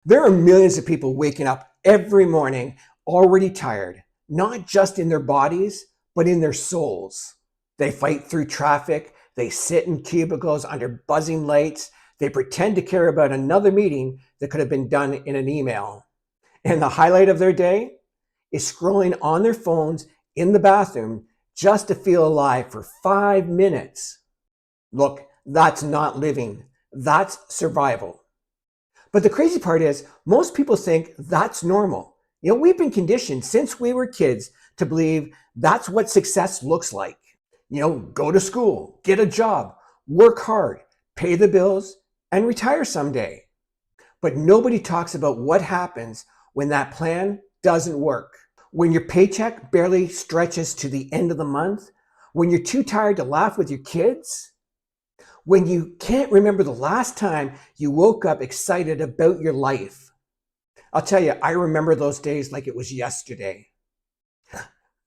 There are millions of people waking up every morning already tired, not just in their bodies, but in their souls. They fight through traffic, they sit in cubicles under buzzing lights, they pretend to care about another meeting that could have been done in an email. And the highlight of their day is scrolling on their phones in the bathroom just to feel alive for 5 minutes. Look, that's not living, that's survival. But the crazy part is, most people think that's normal. We've been conditioned since we were kids to believe that's what success looks like. Go to school, get a job, work hard, pay the bills, and retire someday. But nobody talks about what happens when that plan doesn't work. When your paycheck barely stretches to the end of the month, when you're too tired to laugh with your kids, when you can't remember the last time you woke up excited about your life. I'll tell you, I remember those days like it was yesterday.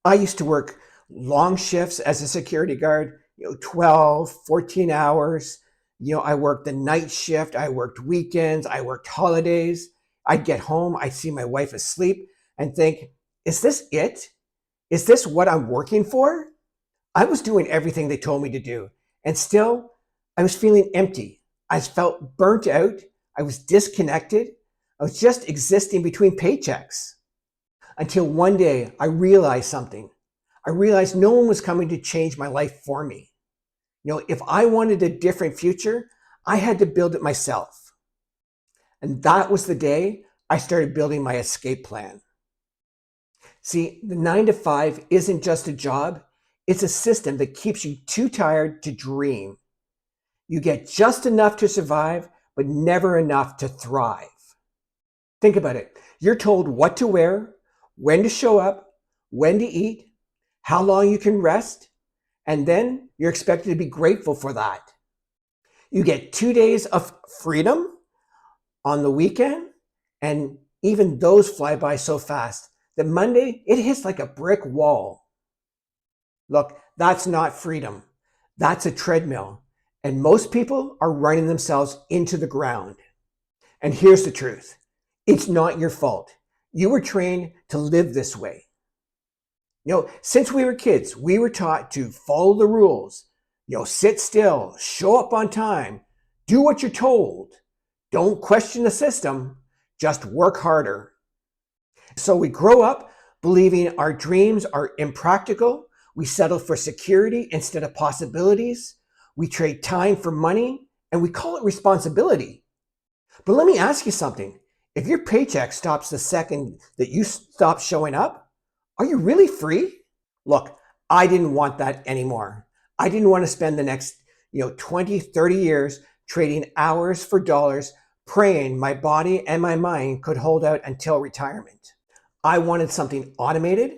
I used to work long shifts as a security guard, 12, 14 hours. I worked the night shift, I worked weekends, I worked holidays. I'd get home, I'd see my wife asleep and think, is this it? Is this what I'm working for? I was doing everything they told me to do, and still I was feeling empty. I felt burnt out. I was disconnected. I was just existing between paychecks. Until one day I realized something. I realized no one was coming to change my life for me. If I wanted a different future, I had to build it myself. And that was the day I started building my escape plan. See, the 9 to 5 isn't just a job, it's a system that keeps you too tired to dream. You get just enough to survive, but never enough to thrive. Think about it. You're told what to wear, when to show up, when to eat, how long you can rest, and then you're expected to be grateful for that. You get 2 days of freedom on the weekend, and even those fly by so fast that Monday, it hits like a brick wall. Look, that's not freedom. That's a treadmill. And most people are running themselves into the ground. And here's the truth. It's not your fault. You were trained to live this way. Since we were kids, we were taught to follow the rules. Sit still, show up on time, do what you're told. Don't question the system, just work harder. So we grow up believing our dreams are impractical. We settle for security instead of possibilities. We trade time for money, and we call it responsibility. But let me ask you something. If your paycheck stops the second that you stop showing up, are you really free? Look, I didn't want that anymore. I didn't want to spend the next 20, 30 years trading hours for dollars, praying my body and my mind could hold out until retirement. I wanted something automated,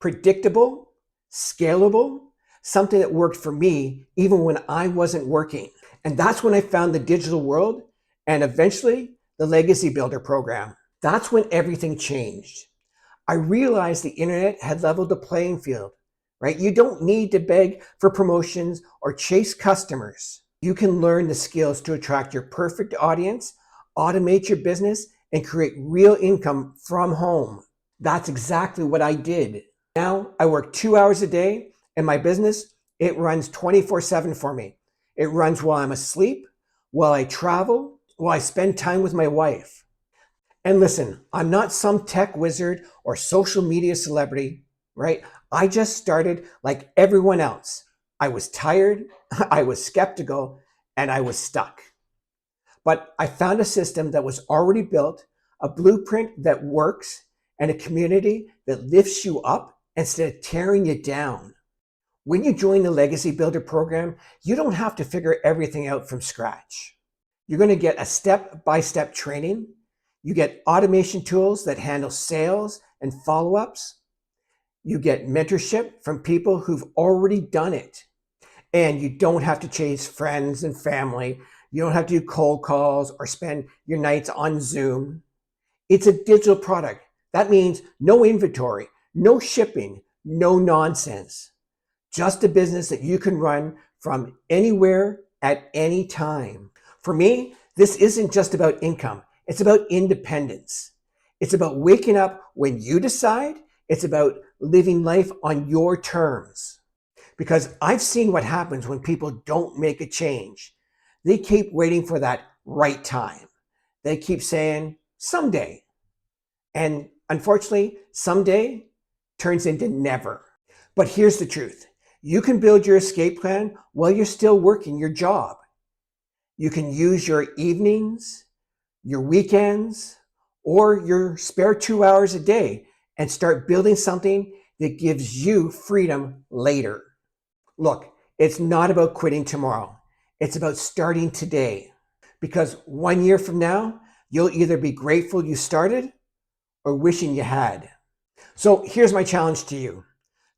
predictable, scalable, something that worked for me even when I wasn't working. And that's when I found the digital world and eventually the Legacy Builder program. That's when everything changed. I realized the internet had leveled the playing field, right? You don't need to beg for promotions or chase customers. You can learn the skills to attract your perfect audience, automate your business, and create real income from home. That's exactly what I did. Now I work 2 hours a day, and my business, it runs 24/7 for me. It runs while I'm asleep, while I travel, while I spend time with my wife. And listen, I'm not some tech wizard or social media celebrity, right? I just started like everyone else. I was tired, I was skeptical, and I was stuck. But I found a system that was already built, a blueprint that works, and a community that lifts you up instead of tearing you down. When you join the Legacy Builder program, you don't have to figure everything out from scratch. You're going to get a step-by-step training. You get automation tools that handle sales and follow-ups. You get mentorship from people who've already done it. And you don't have to chase friends and family. You don't have to do cold calls or spend your nights on Zoom. It's a digital product. That means no inventory, no shipping, no nonsense. Just a business that you can run from anywhere at any time. For me, this isn't just about income. It's about independence. It's about waking up when you decide. It's about living life on your terms. Because I've seen what happens when people don't make a change. They keep waiting for that right time. They keep saying, someday. And unfortunately, someday turns into never. But here's the truth. You can build your escape plan while you're still working your job. You can use your evenings, your weekends, or your spare 2 hours a day and start building something that gives you freedom later. Look, it's not about quitting tomorrow. It's about starting today. Because 1 year from now, you'll either be grateful you started or wishing you had. So here's my challenge to you.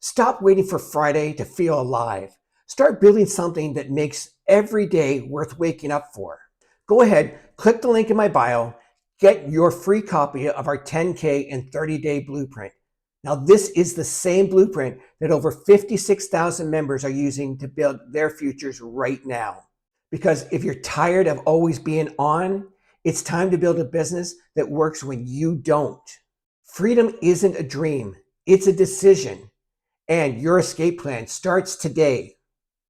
Stop waiting for Friday to feel alive. Start building something that makes every day worth waking up for. Go ahead, click the link in my bio, get your free copy of our 10K and 30-day blueprint. Now, this is the same blueprint that over 56,000 members are using to build their futures right now. Because if you're tired of always being on, it's time to build a business that works when you don't. Freedom isn't a dream, it's a decision. And your escape plan starts today.